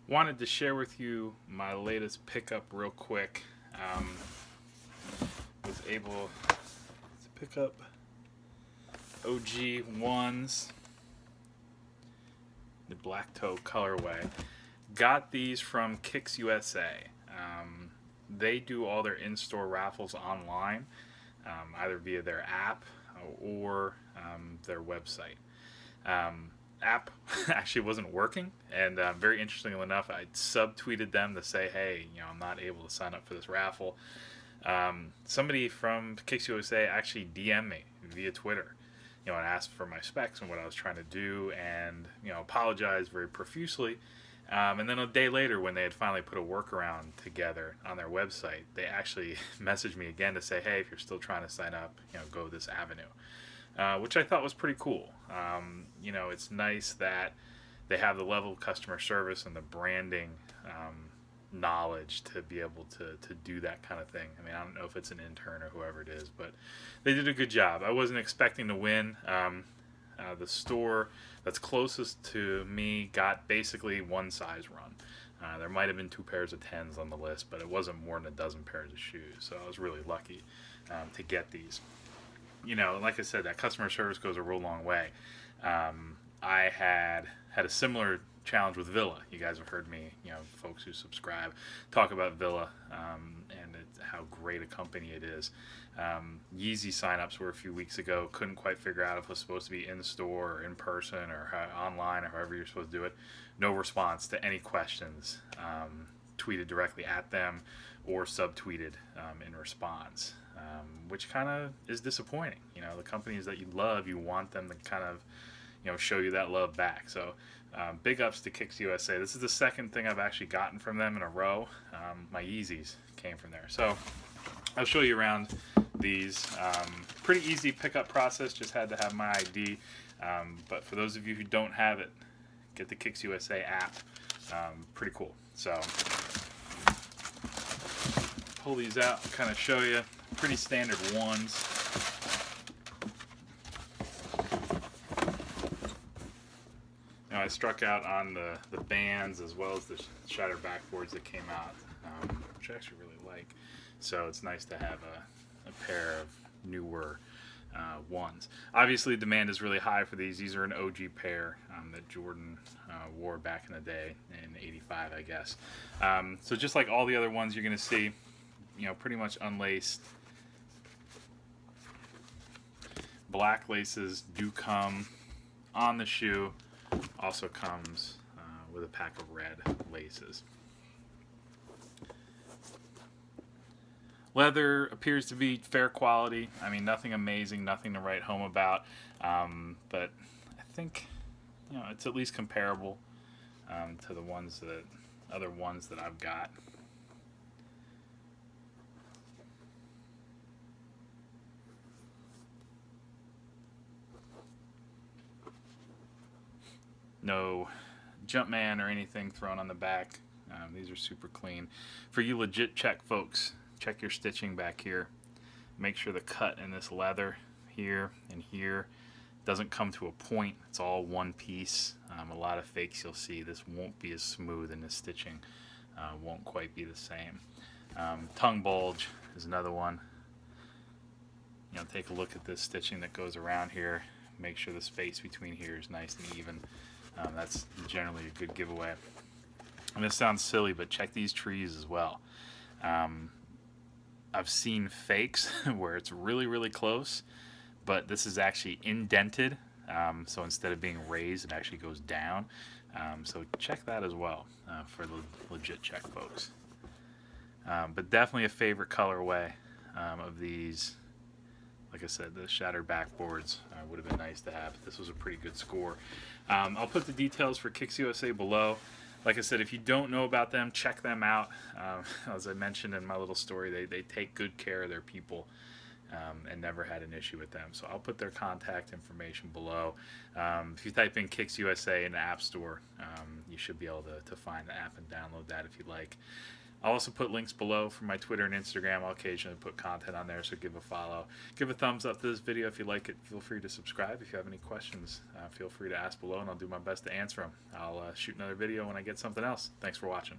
Wanted to share with you my latest pickup real quick. Was able to pick up OG ones, the black toe colorway. Got these from KicksUSA. They do all their in-store raffles online, either via their app or their website. App actually wasn't working, and very interestingly enough, I subtweeted them to say, hey, I'm not able to sign up for this raffle. Somebody from KicksUSA actually DM'd me via Twitter, and asked for my specs and what I was trying to do, and apologized very profusely. And then a day later, when they had finally put a workaround together on their website, they actually messaged me again to say, hey, if you're still trying to sign up, go this avenue. Which I thought was pretty cool. It's nice that they have the level of customer service and the branding knowledge to be able to do that kind of thing. I mean, I don't know if it's an intern or whoever it is, but they did a good job. I wasn't expecting to win. The store that's closest to me got basically one size run. There might have been 2 pairs of 10s on the list, but it wasn't more than a dozen pairs of shoes. So I was really lucky to get these. Like I said, that customer service goes a real long way. I had a similar challenge with Villa. You guys have heard me, folks who subscribe, talk about Villa and how great a company it is. Yeezy signups were a few weeks ago. Couldn't quite figure out if it was supposed to be in store or in person or online or however you're supposed to do it. No response to any questions. Tweeted directly at them or subtweeted in response. Which kind of is disappointing. The companies that you love, you want them to kind of, show you that love back. So, big ups to KicksUSA. This is the second thing I've actually gotten from them in a row. My Yeezys came from there. So, I'll show you around these. Pretty easy pickup process. Just had to have my ID. But for those of you who don't have it, get the KicksUSA app. Pretty cool. So, pull these out and kind of show you. Pretty standard ones. Now I struck out on the bands as well as the shattered backboards that came out, which I actually really like. So it's nice to have a pair of newer ones. Obviously demand is really high for these. These are an OG pair that Jordan wore back in the day in '85, I guess. So just like all the other ones you're going to see, pretty much unlaced. Black laces do come on the shoe. Also comes with a pack of red laces. Leather appears to be fair quality. I mean, nothing amazing, nothing to write home about. But I think, it's at least comparable to the other ones that I've got. No Jumpman or anything thrown on the back. These are super clean. For you legit check folks, check your stitching back here. Make sure the cut in this leather here and here doesn't come to a point. It's all one piece. A lot of fakes you'll see, this won't be as smooth, and the stitching won't quite be the same. Tongue bulge is another one. Take a look at this stitching that goes around here. Make sure the space between here is nice and even. That's generally a good giveaway. And this sounds silly, but check these trees as well. I've seen fakes where it's really, really close, but this is actually indented. So instead of being raised, it actually goes down. So check that as well for the legit check folks. But definitely a favorite colorway of these. Like I said, the shattered backboards would have been nice to have. This was a pretty good score. I'll put the details for KicksUSA below. Like I said, if you don't know about them, check them out. As I mentioned in my little story, they take good care of their people and never had an issue with them. So I'll put their contact information below. If you type in KicksUSA in the App Store, you should be able to find the app and download that if you like. I'll also put links below for my Twitter and Instagram. I'll occasionally put content on there, so give a follow. Give a thumbs up to this video if you like it. Feel free to subscribe. If you have any questions, feel free to ask below, and I'll do my best to answer them. I'll shoot another video when I get something else. Thanks for watching.